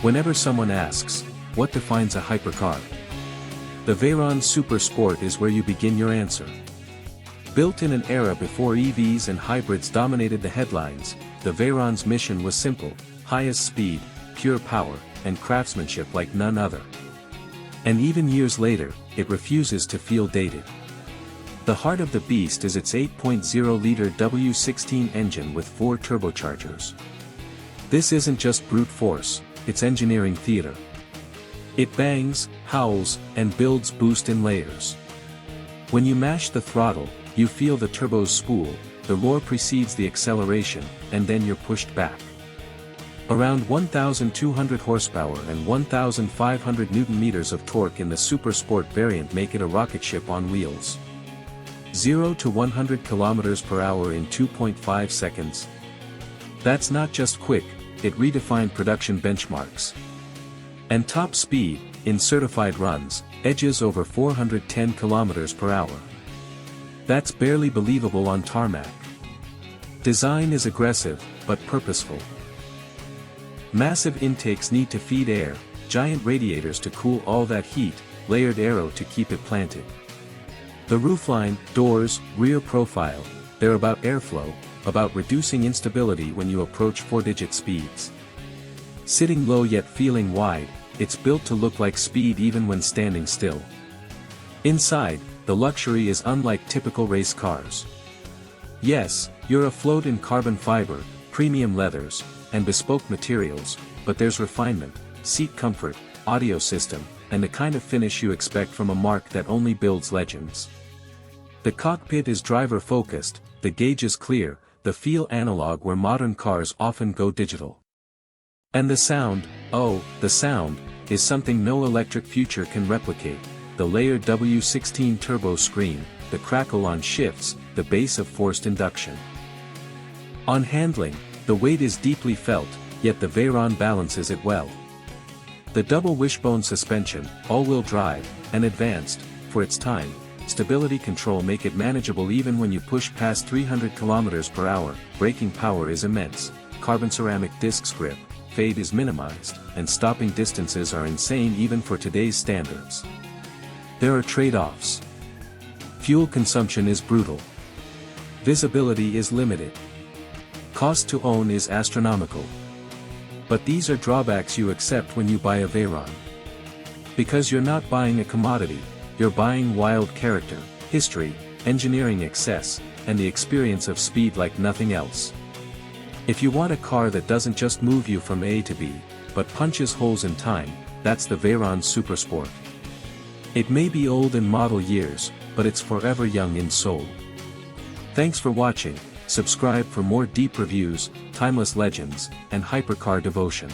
Whenever someone asks, what defines a hypercar? The Veyron Super Sport is where you begin your answer. Built in an era before EVs and hybrids dominated the headlines, the Veyron's mission was simple: highest speed, pure power, and craftsmanship like none other. And even years later, it refuses to feel dated. The heart of the beast is its 8.0-liter W16 engine with 4 turbochargers. This isn't just brute force, it's engineering theater. It bangs, howls, and builds boost in layers. When you mash the throttle, you feel the turbos spool, the roar precedes the acceleration, and then you're pushed back. Around 1,200 horsepower and 1,500 Nm of torque in the Super Sport variant make it a rocket ship on wheels. 0 to 100 km/h in 2.5 seconds. That's not just quick, it redefined production benchmarks. And top speed, in certified runs, edges over 410 km/h. That's barely believable on tarmac. Design is aggressive, but purposeful. Massive intakes need to feed air, giant radiators to cool all that heat, layered aero to keep it planted. The roofline, doors, rear profile, they're about airflow, about reducing instability when you approach 4-digit speeds. Sitting low yet feeling wide, it's built to look like speed even when standing still. Inside, the luxury is unlike typical race cars. Yes, you're afloat in carbon fiber, premium leathers, and bespoke materials, but there's refinement, seat comfort, audio system, and the kind of finish you expect from a marque that only builds legends. The cockpit is driver-focused, the gauge is clear, the feel analog where modern cars often go digital. And the sound, oh, the sound, is something no electric future can replicate: the layered W16 turbo scream, the crackle on shifts, the bass of forced induction. On handling, the weight is deeply felt, yet the Veyron balances it well. The double-wishbone suspension, all-wheel drive, and advanced, for its time, stability control make it manageable even when you push past 300 km/h, braking power is immense, carbon ceramic disc grip, fade is minimized, and stopping distances are insane even for today's standards. There are trade-offs. Fuel consumption is brutal. Visibility is limited. Cost to own is astronomical. But these are drawbacks you accept when you buy a Veyron. Because you're not buying a commodity, you're buying wild character, history, engineering excess, and the experience of speed like nothing else. If you want a car that doesn't just move you from A to B, but punches holes in time, that's the Veyron Super Sport. It may be old in model years, but it's forever young in soul. Thanks for watching. Subscribe for more deep reviews, timeless legends, and hypercar devotion.